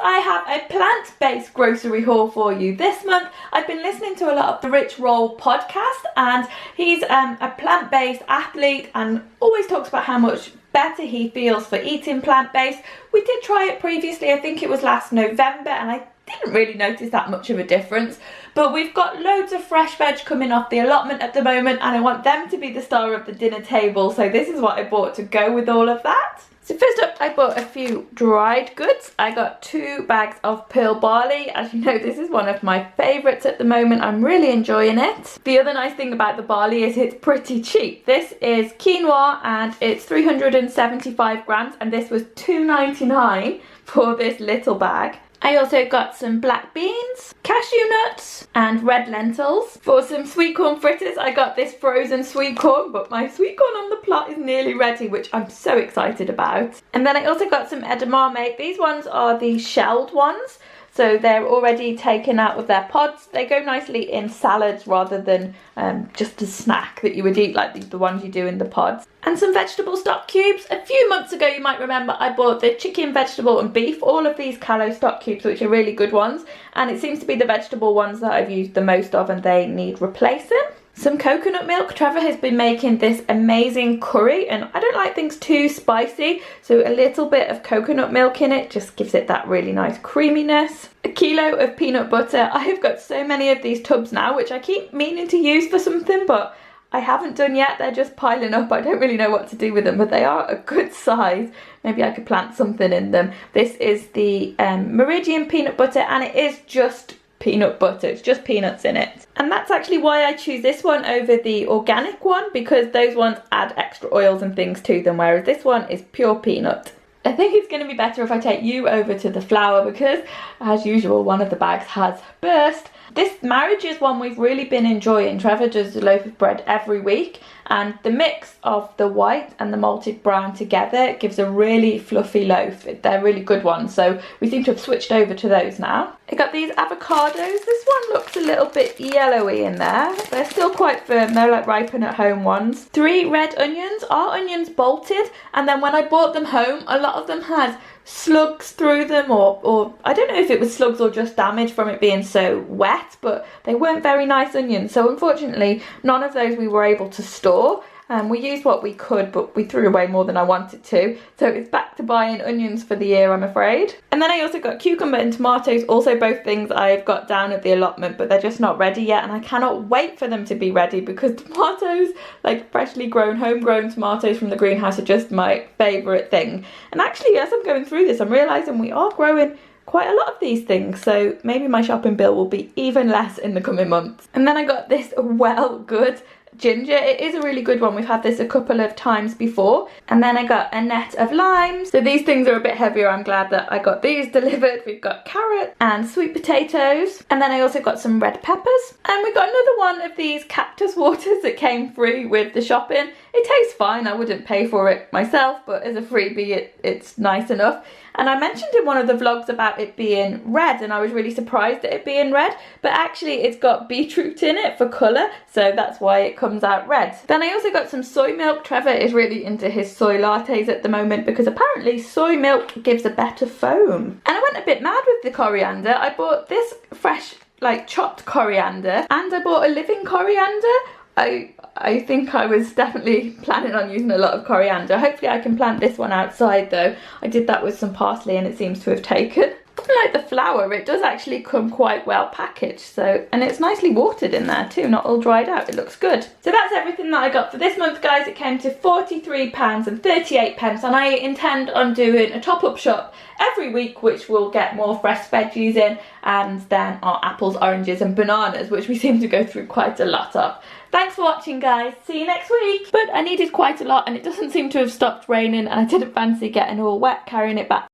I have a plant-based grocery haul for you. This month I've been listening to a lot of the Rich Roll podcast, and he's a plant-based athlete and always talks about how much better he feels for eating plant-based. We did try it previously, I think it was last November, and I didn't really notice that much of a difference, but we've got loads of fresh veg coming off the allotment at the moment, and I want them to be the star of the dinner table, so this is what I bought to go with all of that. So first up, I bought a few dried goods. I got 2 bags of pearl barley. As you know, this is one of my favourites at the moment. I'm really enjoying it. The other nice thing about the barley is it's pretty cheap. This is quinoa and it's 375 grams, and this was $2.99 for this little bag. I also got some black beans, cashew nuts and red lentils. For some sweet corn fritters, I got this frozen sweet corn, but my sweet corn on the plot is nearly ready, which I'm so excited about. And then I also got some edamame. These ones are the shelled ones, so they're already taken out of their pods. They go nicely in salads rather than just a snack that you would eat like the ones you do in the pods. And some vegetable stock cubes. A few months ago, you might remember, I bought the chicken, vegetable and beef, all of these Callo stock cubes, which are really good ones. And it seems to be the vegetable ones that I've used the most of, and they need replacing. Some coconut milk. Trevor has been making this amazing curry, and I don't like things too spicy, so a little bit of coconut milk in it just gives it that really nice creaminess. A kilo of peanut butter. I have got so many of these tubs now, which I keep meaning to use for something, but I haven't done yet. They're just piling up. I don't really know what to do with them, but they are a good size. Maybe I could plant something in them. This is the Meridian peanut butter, and it is just peanut butter. It's just peanuts in it. And that's actually why I choose this one over the organic one, because those ones add extra oils and things to them, whereas this one is pure peanut. I think it's going to be better if I take you over to the flour, because as usual one of the bags has burst. This marriages one we've really been enjoying. Trevor does a loaf of bread every week, and the mix of the white and the malted brown together gives a really fluffy loaf. They're really good ones, so we seem to have switched over to those now. I got these avocados. This one looks a little bit yellowy in there. They're still quite firm. They're like ripen at home ones. 3 red onions. Our onions bolted, and then when I brought them home, a lot of them had slugs through them, or I don't know if it was slugs or just damage from it being so wet, but they weren't very nice onions, so unfortunately none of those we were able to store. We used what we could, but we threw away more than I wanted to, so it's back to buying onions for the year, I'm afraid. And then I also got cucumber and tomatoes, also both things I've got down at the allotment, but they're just not ready yet, and I cannot wait for them to be ready, because tomatoes, like freshly grown, homegrown tomatoes from the greenhouse, are just my favourite thing. And actually, as I'm going through this, I'm realising we are growing quite a lot of these things, so maybe my shopping bill will be even less in the coming months. And then I got this Well Good ginger. It is a really good one. We've had this a couple of times before. And then I got a net of limes. So these things are a bit heavier. I'm glad that I got these delivered. We've got carrot and sweet potatoes. And then I also got some red peppers. And we got another one of these cactus waters that came free with the shopping. It tastes fine. I wouldn't pay for it myself, but as a freebie, it's nice enough. And I mentioned in one of the vlogs about it being red, and I was really surprised at it being red, but actually it's got beetroot in it for colour, so that's why it comes out red. Then I also got some soy milk. Trevor is really into his soy lattes at the moment, because apparently soy milk gives a better foam. And I went a bit mad with the coriander. I bought this fresh, like chopped coriander, and I bought a living coriander. I think I was definitely planning on using a lot of coriander. Hopefully I can plant this one outside though. I did that with some parsley and it seems to have taken. Like the flour, it does actually come quite well packaged, so, and it's nicely watered in there too, not all dried out. It looks good. So that's everything that I got for this month, guys. It came to £43.38, and I intend on doing a top-up shop every week, which will get more fresh veggies in, and then our apples, oranges and bananas, which we seem to go through quite a lot of. Thanks for watching, guys. See you next week. But I needed quite a lot, and it doesn't seem to have stopped raining, and I didn't fancy getting all wet carrying it back